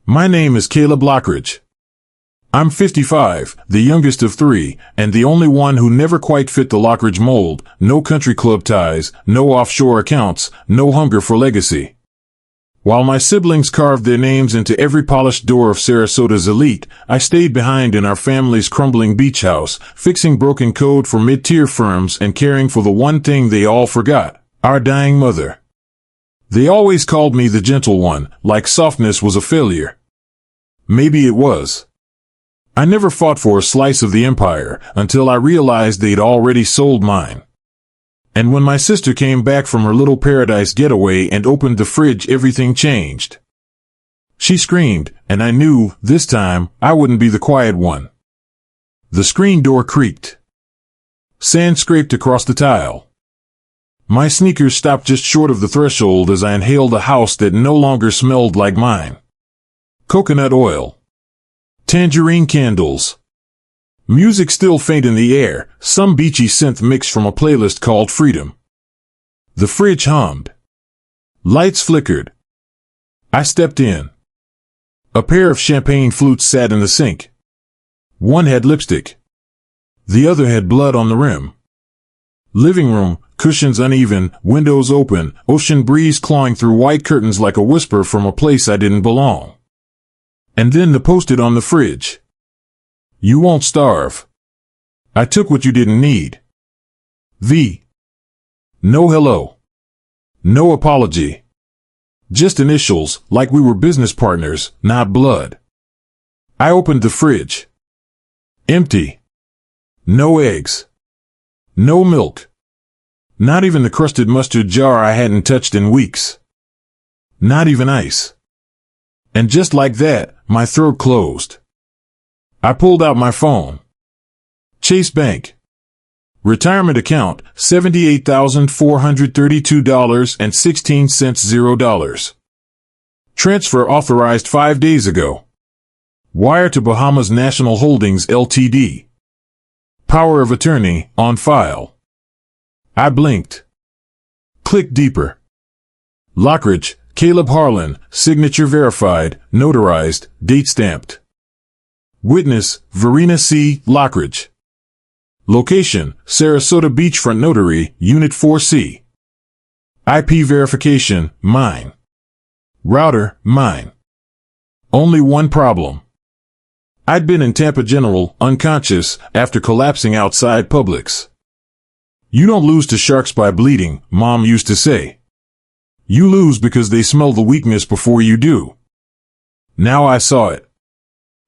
My name is Caleb Lockridge. I'm 55, the youngest of three, and the only one who never quite fit the Lockridge mold. No country club ties, no offshore accounts, no hunger for legacy. While my siblings carved their names into every polished door of Sarasota's elite, I stayed behind in our family's crumbling beach house, fixing broken code for mid-tier firms and caring for the one thing they all forgot, our dying mother. They always called me the gentle one, like softness was a failure. Maybe it was. I never fought for a slice of the empire until I realized they'd already sold mine. And when my sister came back from her little paradise getaway and opened the fridge, everything changed. She screamed, and I knew, this time, I wouldn't be the quiet one. The screen door creaked. Sand scraped across the tile. My sneakers stopped just short of the threshold as I inhaled a house that no longer smelled like mine. Coconut oil. Tangerine candles. Music still faint in the air, some beachy synth mix from a playlist called Freedom. The fridge hummed. Lights flickered. I stepped in. A pair of champagne flutes sat in the sink. One had lipstick. The other had blood on the rim. Living room, cushions uneven, windows open, ocean breeze clawing through white curtains like a whisper from a place I didn't belong. And then the post-it on the fridge. You won't starve. I took what you didn't need. V. No hello. No apology. Just initials, like we were business partners, not blood. I opened the fridge. Empty. No eggs. No milk. Not even the crusted mustard jar I hadn't touched in weeks. Not even ice. And just like that, my throat closed. I pulled out my phone. Chase Bank. Retirement account, $78,432.16 $0. Transfer authorized 5 days ago. Wire to Bahamas National Holdings Ltd. Power of attorney, on file. I blinked. Click deeper. Lockridge, Caleb Harlan, signature verified, notarized, date stamped. Witness, Verena C. Lockridge. Location, Sarasota Beachfront Notary, Unit 4C. IP verification, mine. Router, mine. Only one problem. I'd been in Tampa General, unconscious, after collapsing outside Publix. You don't lose to sharks by bleeding, Mom used to say. You lose because they smell the weakness before you do. Now I saw it.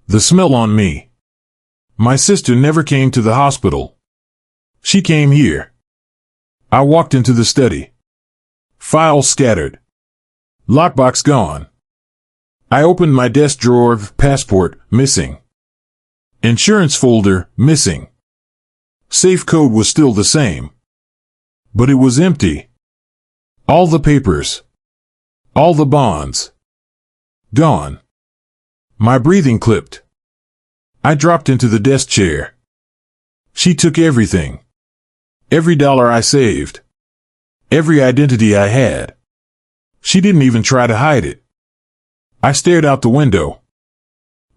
The smell on me. My sister never came to the hospital. She came here. I walked into the study. Files scattered. Lockbox gone. I opened my desk drawer, passport, missing. Insurance folder, missing. Safe code was still the same. But it was empty. All the papers. All the bonds. Gone. My breathing clipped. I dropped into the desk chair. She took everything. Every dollar I saved. Every identity I had. She didn't even try to hide it. I stared out the window.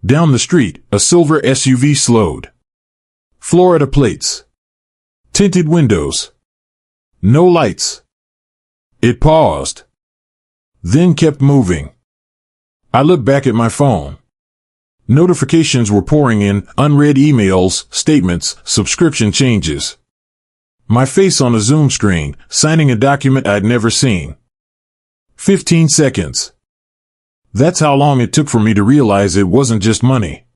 Down the street, a silver SUV slowed. Florida plates. Tinted windows. No lights. It paused. Then kept moving. I looked back at my phone. Notifications were pouring in, unread emails, statements, subscription changes. My face on a Zoom screen, signing a document I'd never seen. 15 seconds. That's how long it took for me to realize it wasn't just money.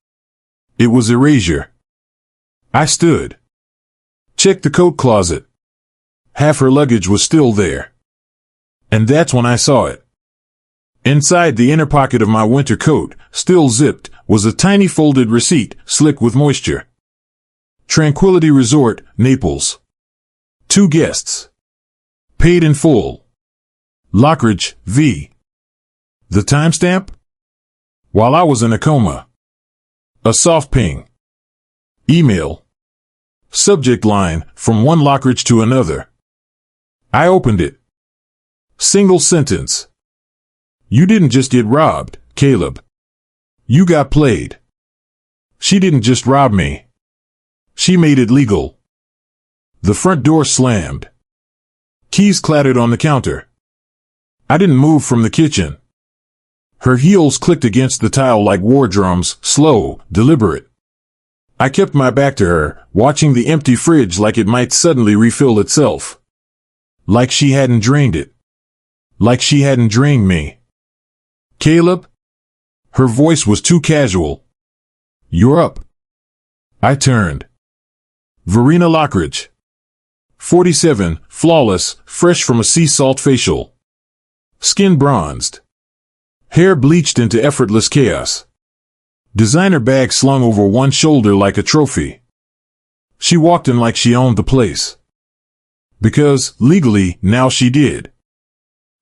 It was erasure. I stood. Checked the coat closet. Half her luggage was still there. And that's when I saw it. Inside the inner pocket of my winter coat, still zipped, was a tiny folded receipt, slick with moisture. Tranquility Resort, Naples. 2 guests. Paid in full. Lockridge, V. The timestamp? While I was in a coma. A soft ping. Email. Subject line, from one Lockridge to another. I opened it. Single sentence. You didn't just get robbed, Caleb. You got played. She didn't just rob me. She made it legal. The front door slammed. Keys clattered on the counter. I didn't move from the kitchen. Her heels clicked against the tile like war drums, slow, deliberate. I kept my back to her, watching the empty fridge like it might suddenly refill itself. Like she hadn't drained it. Like she hadn't drained me. Caleb? Her voice was too casual. You're up. I turned. Verena Lockridge. 47, flawless, fresh from a sea salt facial. Skin bronzed. Hair bleached into effortless chaos. Designer bag slung over one shoulder like a trophy. She walked in like she owned the place. Because, legally, now she did.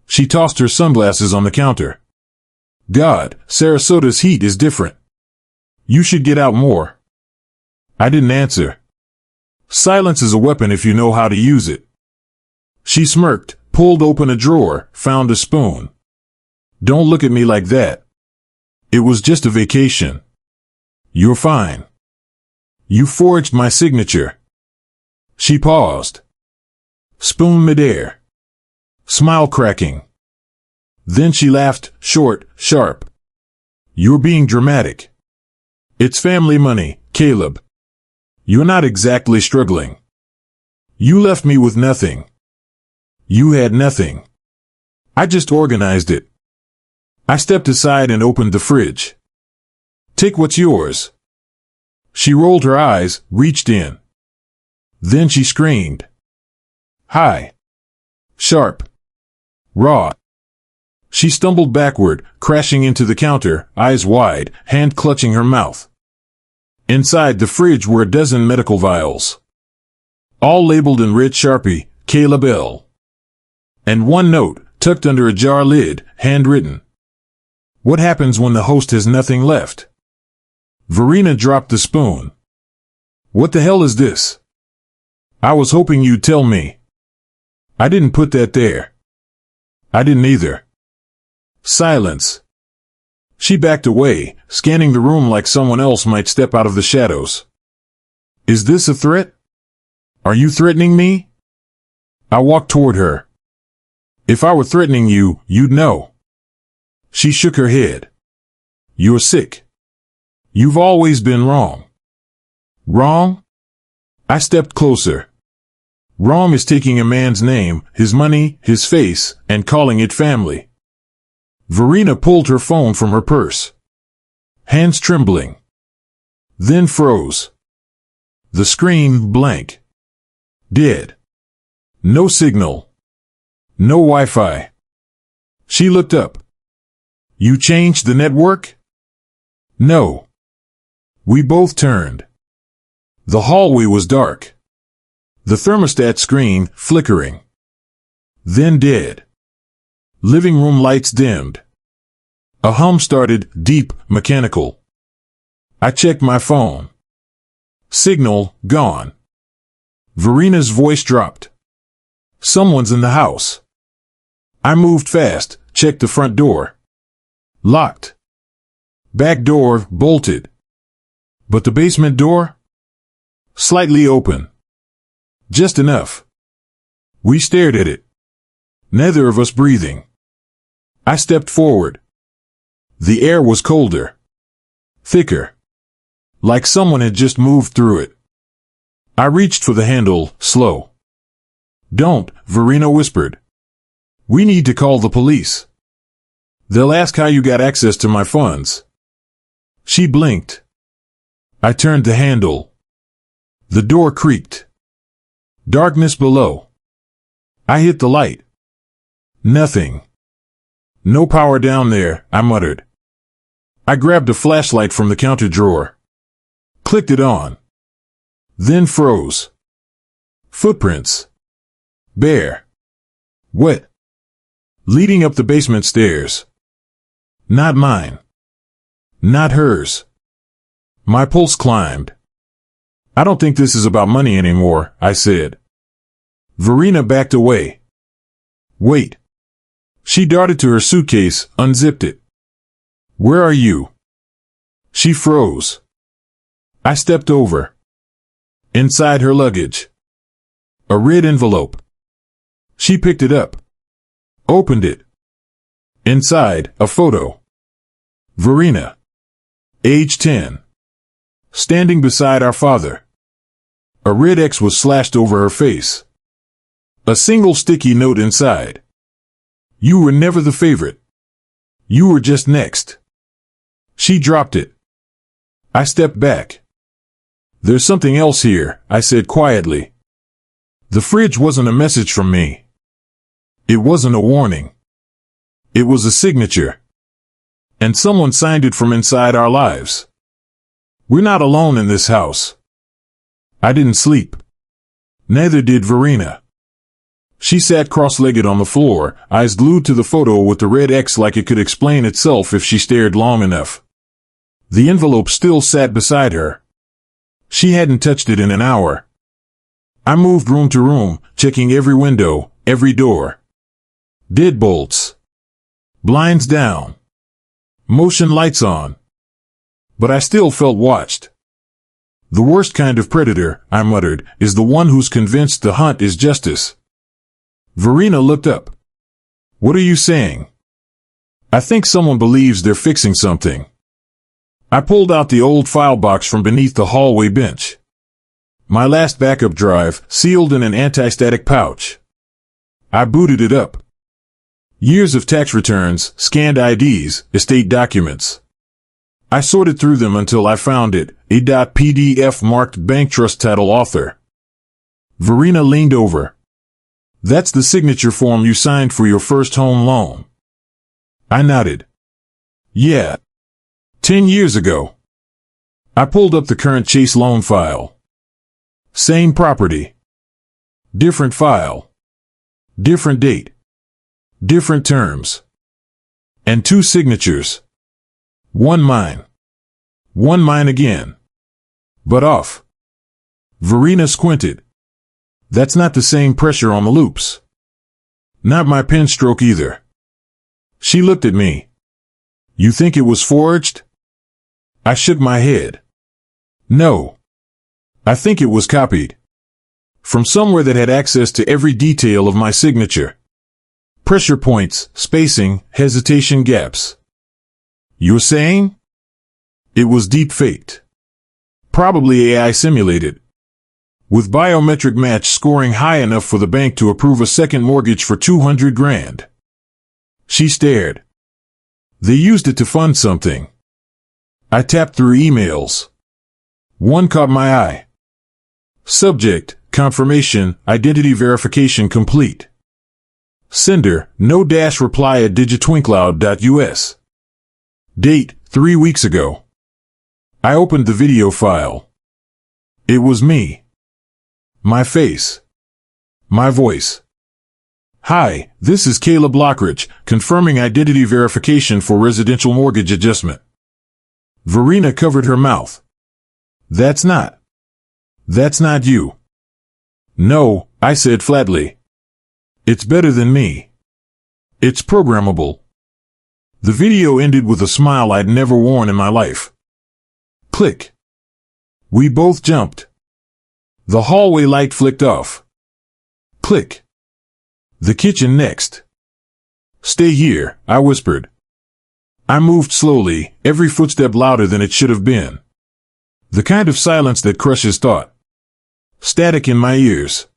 She tossed her sunglasses on the counter. God, Sarasota's heat is different. You should get out more. I didn't answer. Silence is a weapon if you know how to use it. She smirked, pulled open a drawer, found a spoon. Don't look at me like that. It was just a vacation. You're fine. You forged my signature. She paused. Spoon midair. Smile cracking. Then she laughed, short, sharp. You're being dramatic. It's family money, Caleb. You're not exactly struggling. You left me with nothing. You had nothing. I just organized it. I stepped aside and opened the fridge. Take what's yours. She rolled her eyes, reached in. Then she screamed. Hi. Sharp. Raw. She stumbled backward, crashing into the counter, eyes wide, hand clutching her mouth. Inside the fridge were a dozen medical vials. All labeled in red Sharpie, Caleb L. And one note, tucked under a jar lid, handwritten. What happens when the host has nothing left? Verena dropped the spoon. What the hell is this? I was hoping you'd tell me. I didn't put that there. I didn't either. Silence. She backed away, scanning the room like someone else might step out of the shadows. Is this a threat? Are you threatening me? I walked toward her. If I were threatening you, you'd know. She shook her head. You're sick. You've always been wrong. Wrong? I stepped closer. Wrong is taking a man's name, his money, his face, and calling it family. Verena pulled her phone from her purse. Hands trembling. Then froze. The screen blank. Dead. No signal. No Wi-Fi. She looked up. You changed the network? No. We both turned. The hallway was dark. The thermostat screen flickering. Then dead. Living room lights dimmed. A hum started, deep, mechanical. I checked my phone. Signal gone. Verena's voice dropped. Someone's in the house. I moved fast, checked the front door. Locked. Back door bolted. But the basement door? Slightly open. Just enough. We stared at it. Neither of us breathing. I stepped forward. The air was colder. Thicker. Like someone had just moved through it. I reached for the handle, slow. Don't, Verena whispered. We need to call the police. They'll ask how you got access to my funds. She blinked. I turned the handle. The door creaked. Darkness below. I hit the light. Nothing. No power down there, I muttered. I grabbed a flashlight from the counter drawer. Clicked it on. Then froze. Footprints. Bare. Wet. Leading up the basement stairs. Not mine. Not hers. My pulse climbed. I don't think this is about money anymore, I said. Verena backed away. Wait. She darted to her suitcase, unzipped it. Where are you? She froze. I stepped over. Inside her luggage. A red envelope. She picked it up. Opened it. Inside, a photo. Verena. Age 10. Standing beside our father. A red X was slashed over her face. A single sticky note inside. You were never the favorite. You were just next. She dropped it. I stepped back. There's something else here, I said quietly. The fridge wasn't a message from me. It wasn't a warning. It was a signature. And someone signed it from inside our lives. We're not alone in this house. I didn't sleep. Neither did Verena. She sat cross-legged on the floor, eyes glued to the photo with the red X like it could explain itself if she stared long enough. The envelope still sat beside her. She hadn't touched it in an hour. I moved room to room, checking every window, every door. Deadbolts. Blinds down. Motion lights on. But I still felt watched. The worst kind of predator, I muttered, is the one who's convinced the hunt is justice. Verena looked up. What are you saying? I think someone believes they're fixing something. I pulled out the old file box from beneath the hallway bench. My last backup drive, sealed in an anti-static pouch. I booted it up. Years of tax returns, scanned IDs, estate documents. I sorted through them until I found it, a .pdf marked bank trust title author. Verena leaned over. That's the signature form you signed for your first home loan. I nodded. Yeah. 10 years ago. I pulled up the current Chase loan file. Same property. Different file. Different date. Different terms. And 2 signatures. One mine. One mine again. But off. Verena squinted. That's not the same pressure on the loops. Not my pen stroke either. She looked at me. You think it was forged? I shook my head. No. I think it was copied. From somewhere that had access to every detail of my signature. Pressure points, spacing, hesitation gaps. You're saying? It was deep-faked. Probably AI simulated. With biometric match scoring high enough for the bank to approve a second mortgage for $200,000. She stared. They used it to fund something. I tapped through emails. One caught my eye. Subject, confirmation, identity verification complete. Sender, no-reply at digitwincloud.us. Date, 3 weeks ago. I opened the video file. It was me. My face. My voice. Hi, this is Caleb Lockridge, confirming identity verification for residential mortgage adjustment. Verena covered her mouth. That's not you. No, I said flatly. It's better than me. It's programmable. The video ended with a smile I'd never worn in my life. Click. We both jumped. The hallway light flicked off. Click. The kitchen next. Stay here, I whispered. I moved slowly, every footstep louder than it should have been. The kind of silence that crushes thought. Static in my ears.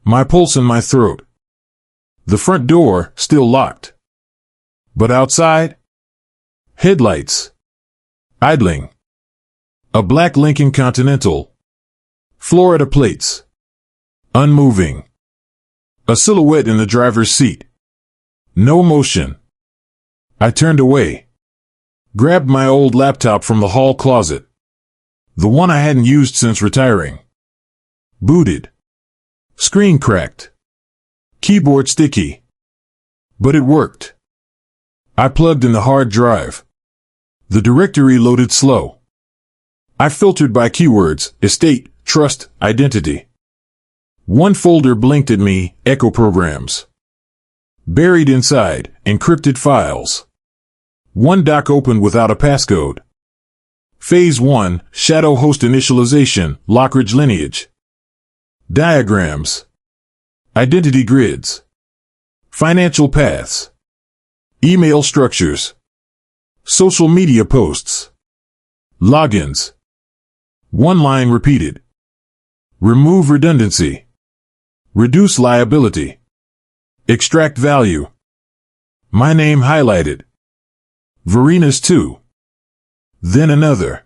My pulse in my throat. The front door, still locked. But outside? Headlights. Idling. A black Lincoln Continental. Florida plates. Unmoving. A silhouette in the driver's seat. No motion. I turned away. Grabbed my old laptop from the hall closet. The one I hadn't used since retiring. Booted. Screen cracked. Keyboard sticky. But it worked. I plugged in the hard drive. The directory loaded slow. I filtered by keywords, estate, trust, identity. One folder blinked at me, echo programs. Buried inside, encrypted files. One doc opened without a passcode. Phase 1, Shadow Host Initialization, Lockridge Lineage. Diagrams. Identity grids. Financial paths. Email structures. Social media posts. Logins. One line repeated. Remove redundancy. Reduce liability. Extract value. My name highlighted. Verina's 2. Then another.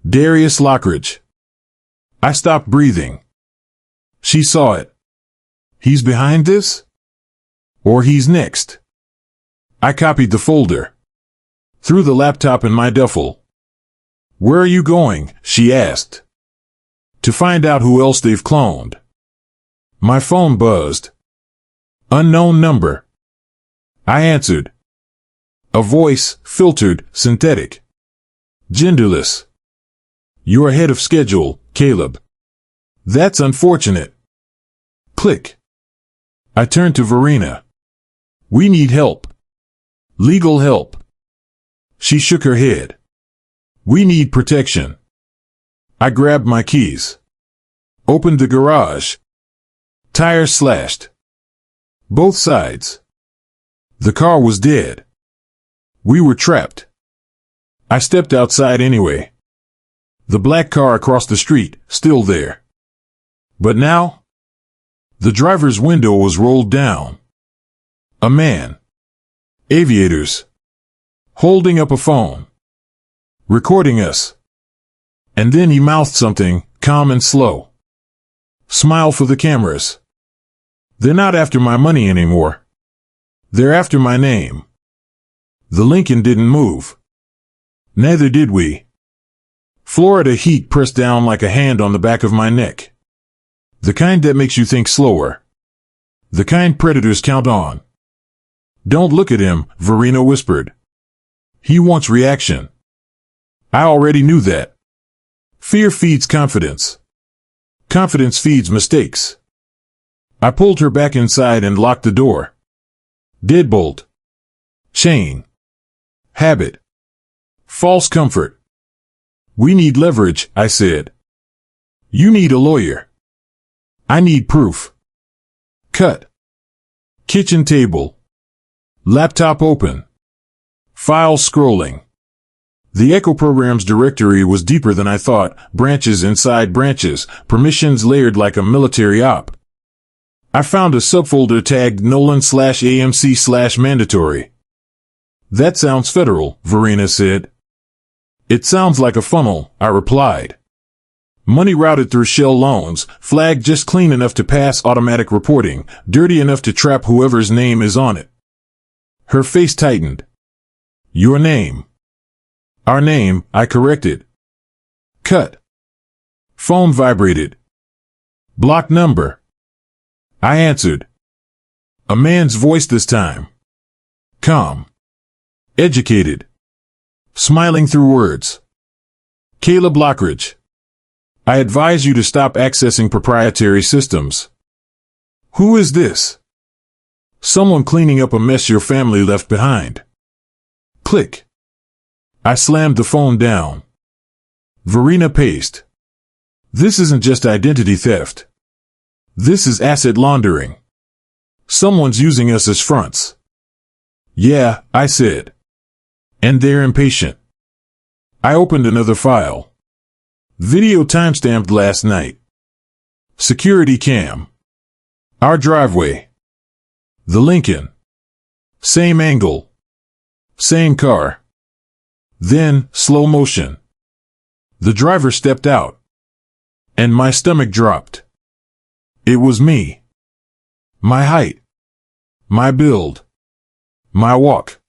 Darius Lockridge. I stopped breathing. She saw it. He's behind this? Or he's next? I copied the folder. Threw the laptop in my duffel. Where are you going? She asked. To find out who else they've cloned. My phone buzzed. Unknown number. I answered. A voice, filtered, synthetic. Genderless. You're ahead of schedule, Caleb. That's unfortunate. Click. I turned to Verina. We need help. Legal help. She shook her head. We need protection. I grabbed my keys. Opened the garage. Tires slashed. Both sides. The car was dead. We were trapped. I stepped outside anyway. The black car across the street, still there. But now? The driver's window was rolled down. A man. Aviators. Holding up a phone. Recording us. And then he mouthed something, calm and slow. Smile for the cameras. They're not after my money anymore. They're after my name. The Lincoln didn't move. Neither did we. Florida heat pressed down like a hand on the back of my neck. The kind that makes you think slower. The kind predators count on. Don't look at him, Verina whispered. He wants reaction. I already knew that. Fear feeds confidence. Confidence feeds mistakes. I pulled her back inside and locked the door. Deadbolt. Chain. Habit. False comfort. We need leverage, I said. You need a lawyer. I need proof. Cut. Kitchen table. Laptop open. File scrolling. The Echo Programs directory was deeper than I thought, branches inside branches, permissions layered like a military op. I found a subfolder tagged Nolan/AMC/mandatory. That sounds federal, Verina said. It sounds like a funnel, I replied. Money routed through shell loans, flagged just clean enough to pass automatic reporting, dirty enough to trap whoever's name is on it. Her face tightened. Your name. Our name, I corrected. Cut. Phone vibrated. Block number. I answered. A man's voice this time. Calm. Educated. Smiling through words. Caleb Lockridge. I advise you to stop accessing proprietary systems. Who is this? Someone cleaning up a mess your family left behind. Click. I slammed the phone down. Verina paced. This isn't just identity theft. This is asset laundering. Someone's using us as fronts. Yeah, I said. And they're impatient. I opened another file. Video timestamped last night. Security cam. Our driveway. The Lincoln. Same angle. Same car. Then, slow motion. The driver stepped out. And my stomach dropped. It was me. My height. My build. My walk.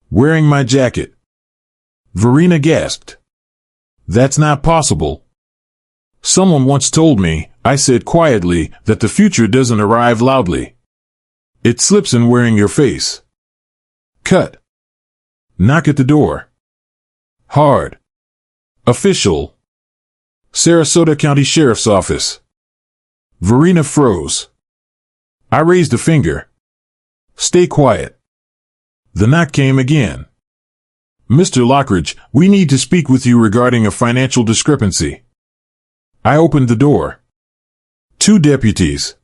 Wearing my jacket. Verina gasped. That's not possible. Someone once told me, I said quietly, that the future doesn't arrive loudly. It slips in wearing your face. Cut. Knock at the door. Hard. Official. Sarasota County Sheriff's Office. Verina froze. I raised a finger. Stay quiet. The knock came again. Mr. Lockridge, we need to speak with you regarding a financial discrepancy. I opened the door. 2 deputies.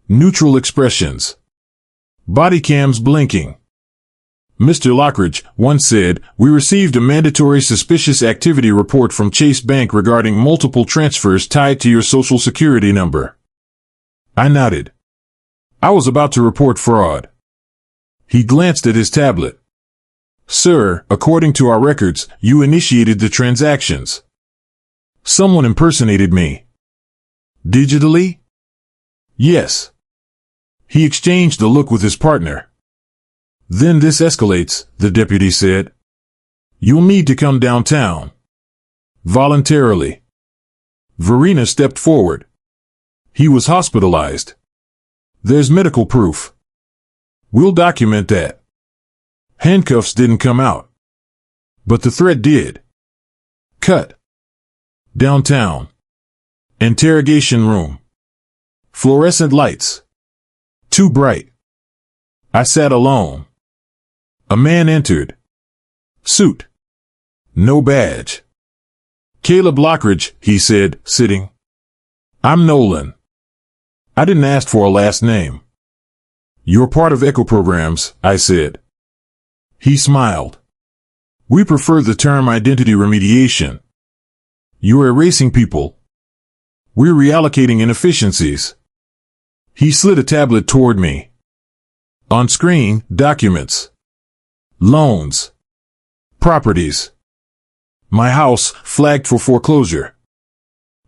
Neutral expressions. Body cams blinking. Mr. Lockridge, one said, we received a mandatory suspicious activity report from Chase Bank regarding multiple transfers tied to your social security number. I nodded. I was about to report fraud. He glanced at his tablet. Sir, according to our records, you initiated the transactions. Someone impersonated me. Digitally? Yes. He exchanged a look with his partner. Then this escalates, the deputy said. You'll need to come downtown. Voluntarily. Verena stepped forward. He was hospitalized. There's medical proof. We'll document that. Handcuffs didn't come out. But the threat did. Cut. Downtown. Interrogation room. Fluorescent lights. Too bright. I sat alone. A man entered. Suit. No badge. Caleb Lockridge, he said, sitting. I'm Nolan. I didn't ask for a last name. You're part of Echo Programs, I said. He smiled. We prefer the term identity remediation. You're erasing people. We're reallocating inefficiencies. He slid a tablet toward me. On screen, documents. Loans. Properties. My house, flagged for foreclosure.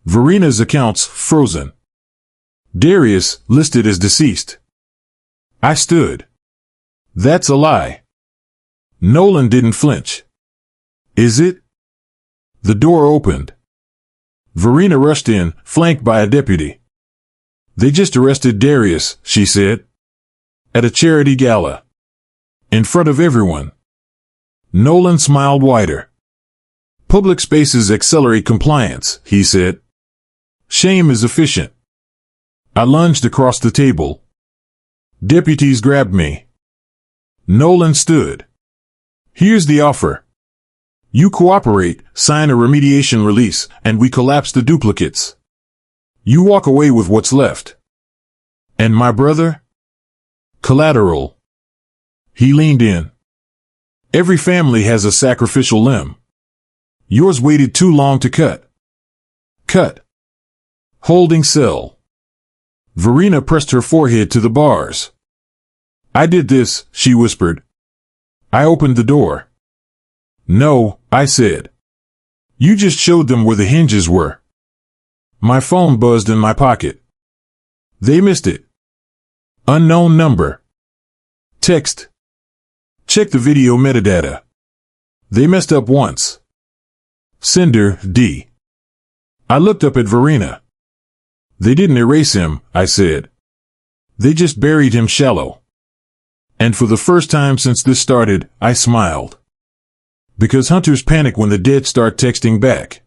Verena's accounts, frozen. Darius, listed as deceased. I stood. That's a lie. Nolan didn't flinch. Is it? The door opened. Verena rushed in, flanked by a deputy. They just arrested Darius, she said. At a charity gala. In front of everyone. Nolan smiled wider. Public spaces accelerate compliance, he said. Shame is efficient. I lunged across the table. Deputies grabbed me. Nolan stood. Here's the offer. You cooperate, sign a remediation release, and we collapse the duplicates. You walk away with what's left. And my brother? Collateral. He leaned in. Every family has a sacrificial limb. Yours waited too long to cut. Cut. Holding cell. Verena pressed her forehead to the bars. I did this, she whispered. I opened the door. No, I said. You just showed them where the hinges were. My phone buzzed in my pocket. They missed it. Unknown number. Text. Check the video metadata. They messed up once. Sender, D. I looked up at Verena. They didn't erase him, I said. They just buried him shallow. And for the first time since this started, I smiled. Because hunters panic when the dead start texting back.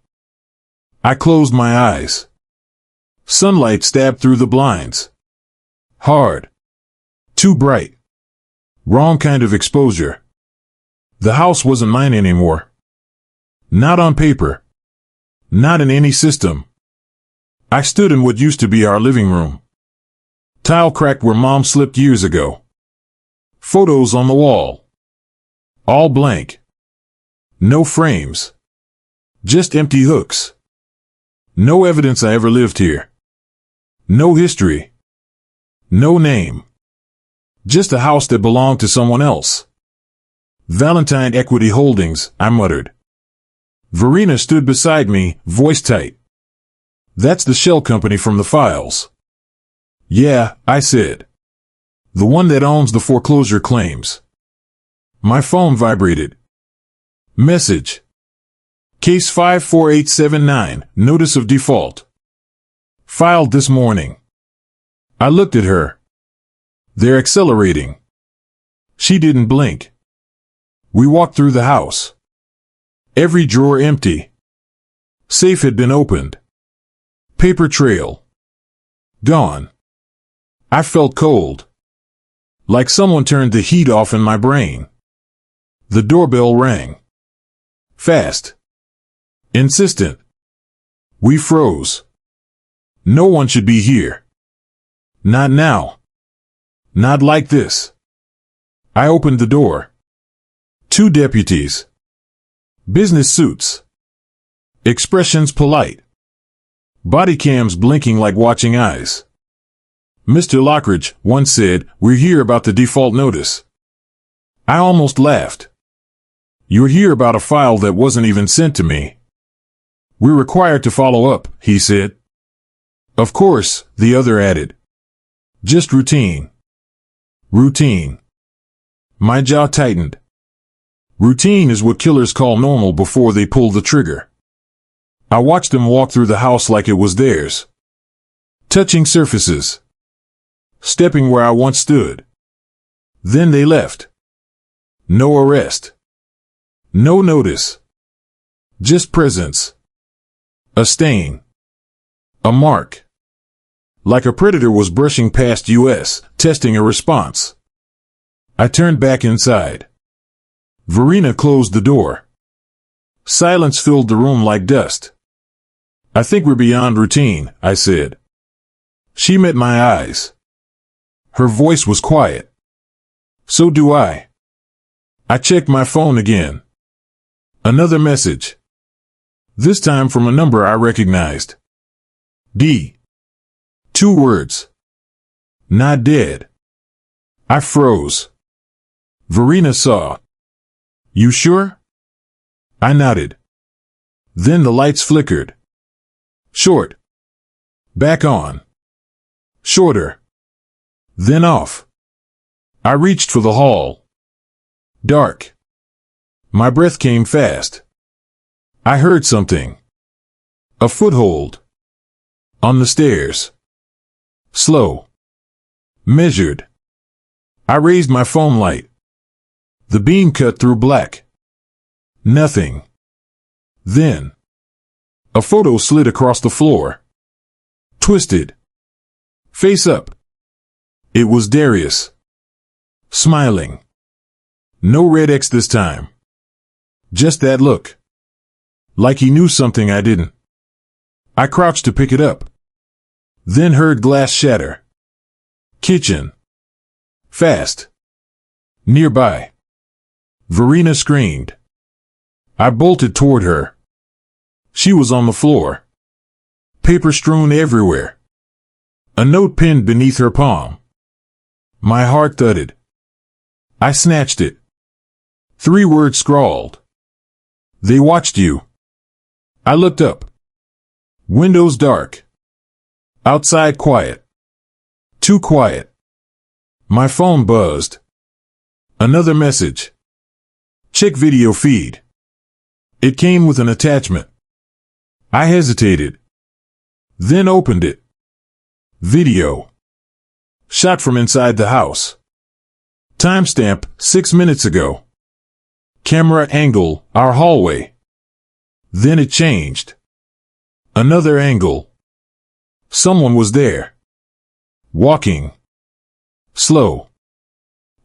I closed my eyes. Sunlight stabbed through the blinds. Hard. Too bright. Wrong kind of exposure. The house wasn't mine anymore. Not on paper. Not in any system. I stood in what used to be our living room. Tile cracked where Mom slipped years ago. Photos on the wall. All blank. No frames. Just empty hooks. No evidence I ever lived here. No history. No name. Just a house that belonged to someone else. Valentine Equity Holdings, I muttered. Verena stood beside me, voice tight. That's the shell company from the files. Yeah, I said. The one that owns the foreclosure claims. My phone vibrated. Message. Case 54879, Notice of Default. Filed this morning. I looked at her. They're accelerating. She didn't blink. We walked through the house. Every drawer empty. Safe had been opened. Paper trail. Gone. I felt cold. Like someone turned the heat off in my brain. The doorbell rang. Fast. Insistent. We froze. No one should be here. Not now. Not like this. I opened the door. 2 deputies. Business suits. Expressions polite. Body cams blinking like watching eyes. Mr. Lockridge, one said, "We're here about the default notice." I almost laughed. "You're here about a file that wasn't even sent to me." "We're required to follow up," he said. "Of course," the other added. "Just routine." Routine. My jaw tightened. Routine is what killers call normal before they pull the trigger. I watched them walk through the house like it was theirs. Touching surfaces. Stepping where I once stood. Then they left. No arrest. No notice. Just presence. A stain. A mark. Like a predator was brushing past us, testing a response. I turned back inside. Verena closed the door. Silence filled the room like dust. "I think we're beyond routine," I said. She met my eyes. Her voice was quiet. "So do I." I checked my phone again. Another message. This time from a number I recognized. D. 2 words. Not dead. I froze. Verena saw. "You sure?" I nodded. Then the lights flickered. Short. Back on. Shorter. Then off. I reached for the hall. Dark. My breath came fast. I heard something. A foothold. On the stairs. Slow. Measured. I raised my phone light. The beam cut through black. Nothing. Then. A photo slid across the floor. Twisted. Face up. It was Darius. Smiling. No red X this time. Just that look. Like he knew something I didn't. I crouched to pick it up. Then heard glass shatter. Kitchen. Fast. Nearby. Verena screamed. I bolted toward her. She was on the floor. Paper strewn everywhere. A note pinned beneath her palm. My heart thudded. I snatched it. 3 words scrawled. "They watched you." I looked up. Windows dark. Outside quiet. Too quiet. My phone buzzed. Another message. "Check video feed." It came with an attachment. I hesitated. Then opened it. Video. Shot from inside the house. Timestamp, 6 minutes ago. Camera angle, our hallway. Then it changed. Another angle. Someone was there. Walking. Slow.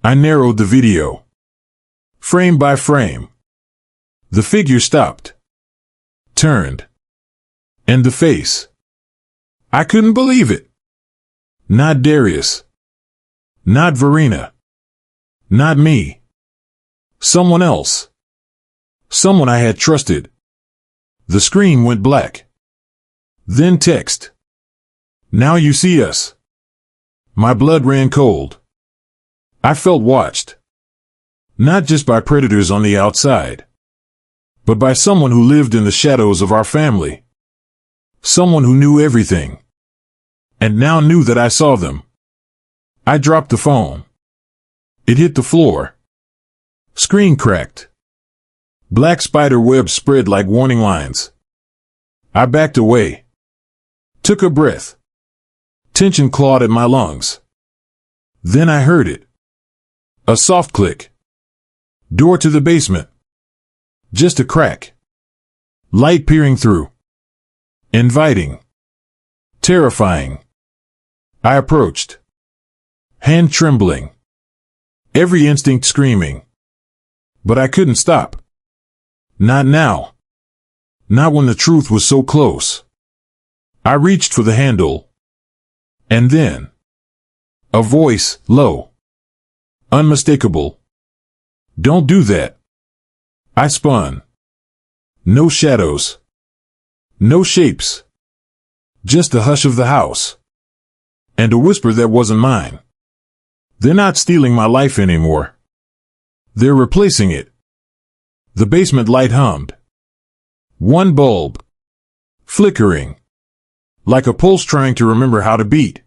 I narrowed the video. Frame by frame. The figure stopped. Turned. And the face. I couldn't believe it. Not Darius. Not Verena. Not me. Someone else. Someone I had trusted. The screen went black. Then text. "Now you see us." My blood ran cold. I felt watched. Not just by predators on the outside, but by someone who lived in the shadows of our family. Someone who knew everything. And now knew that I saw them. I dropped the phone. It hit the floor. Screen cracked. Black spider webs spread like warning lines. I backed away. Took a breath. Tension clawed at my lungs. Then I heard it. A soft click. Door to the basement. Just a crack. Light peering through. Inviting. Terrifying. I approached. Hand trembling. Every instinct screaming. But I couldn't stop. Not now. Not when the truth was so close. I reached for the handle. And then, a voice, low, unmistakable. Don't do that. I spun. No shadows. No shapes. Just the hush of the house. And a whisper that wasn't mine. They're not stealing my life anymore. They're replacing it. The basement light hummed. One bulb. Flickering. Like a pulse trying to remember how to beat.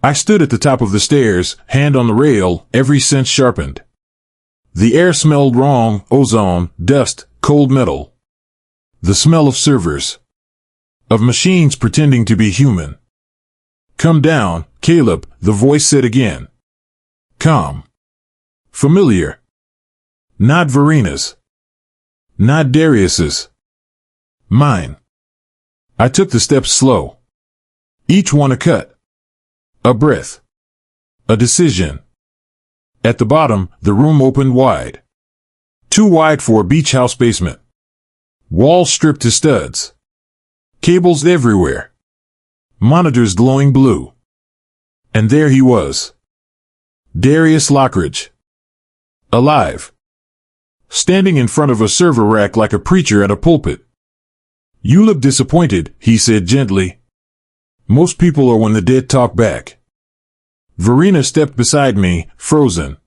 I stood at the top of the stairs, hand on the rail, every sense sharpened. The air smelled wrong, ozone, dust, cold metal. The smell of servers. Of machines pretending to be human. Come down, Caleb, the voice said again. Calm. Familiar. Not Verina's. Not Darius's. Mine. I took the steps slow. Each one a cut. A breath. A decision. At the bottom, the room opened wide. Too wide for a beach house basement. Walls stripped to studs. Cables everywhere. Monitors glowing blue. And there he was. Darius Lockridge. Alive. Standing in front of a server rack like a preacher at a pulpit. You look disappointed, he said gently. Most people are when the dead talk back. Verina stepped beside me, frozen.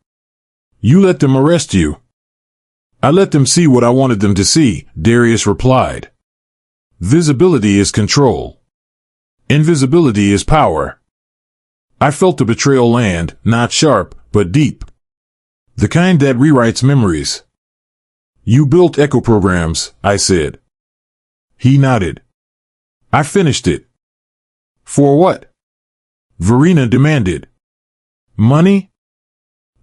You let them arrest you. I let them see what I wanted them to see, Darius replied. Visibility is control. Invisibility is power. I felt the betrayal land, not sharp, but deep. The kind that rewrites memories. You built echo programs, I said. He nodded. I finished it. For what? Verina demanded. Money?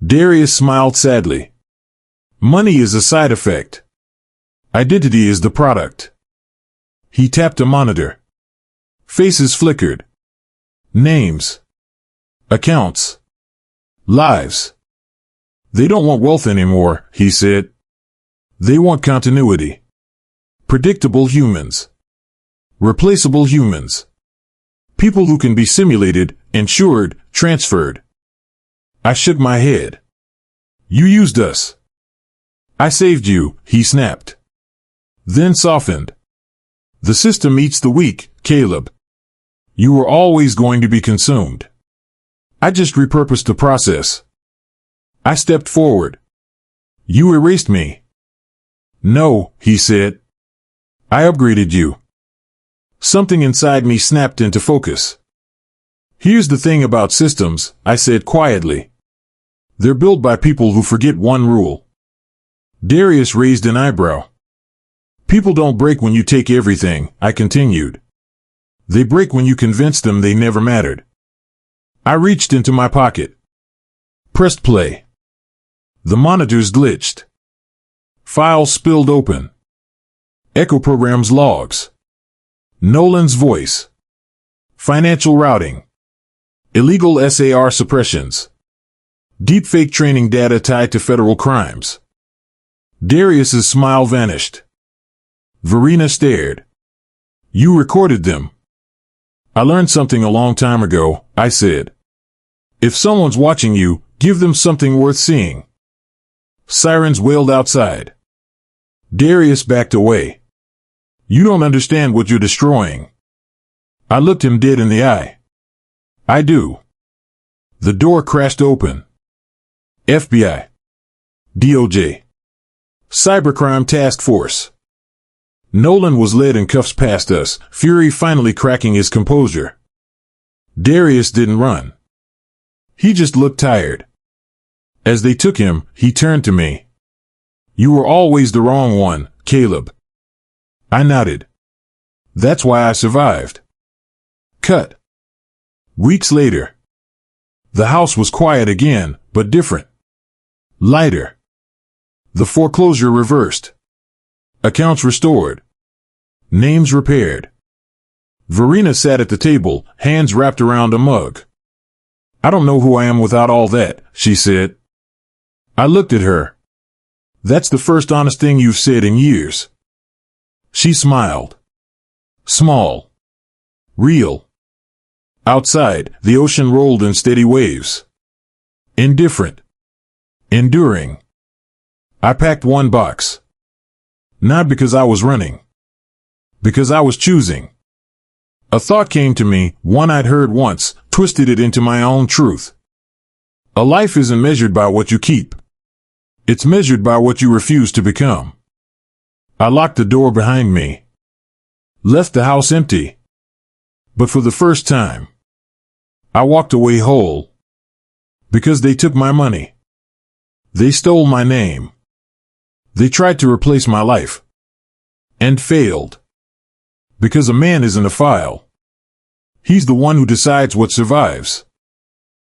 Darius smiled sadly. Money is a side effect. Identity is the product. He tapped a monitor. Faces flickered. Names. Accounts. Lives. They don't want wealth anymore, he said. They want continuity. Predictable humans. Replaceable humans. People who can be simulated, insured, transferred. I shook my head. You used us. I saved you, he snapped. Then softened. The system eats the weak, Caleb. You were always going to be consumed. I just repurposed the process. I stepped forward. You erased me. No, he said. I upgraded you. Something inside me snapped into focus. Here's the thing about systems, I said quietly. They're built by people who forget one rule. Darius raised an eyebrow. People don't break when you take everything, I continued. They break when you convince them they never mattered. I reached into my pocket. Pressed play. The monitors glitched. Files spilled open. Echo programs logs. Nolan's voice. Financial routing. Illegal SAR suppressions. Deepfake training data tied to federal crimes. Darius's smile vanished. Verina stared. You recorded them. I learned something a long time ago, I said. If someone's watching you, give them something worth seeing. Sirens wailed outside. Darius backed away. You don't understand what you're destroying. I looked him dead in the eye. I do. The door crashed open. FBI. DOJ. Cybercrime Task Force. Nolan was led in cuffs past us, fury finally cracking his composure. Darius didn't run. He just looked tired. As they took him, he turned to me. You were always the wrong one, Caleb. I nodded. That's why I survived. Cut. Weeks later. The house was quiet again, but different. Lighter. The foreclosure reversed. Accounts restored. Names repaired. Verina sat at the table, hands wrapped around a mug. I don't know who I am without all that, she said. I looked at her. That's the first honest thing you've said in years. She smiled. Small. Real. Outside, the ocean rolled in steady waves. Indifferent. Enduring. I packed one box. Not because I was running. Because I was choosing. A thought came to me, one I'd heard once, twisted it into my own truth. A life isn't measured by what you keep. It's measured by what you refuse to become. I locked the door behind me. Left the house empty. But for the first time, I walked away whole. Because they took my money. They stole my name. They tried to replace my life. And failed. Because a man isn't a file. He's the one who decides what survives.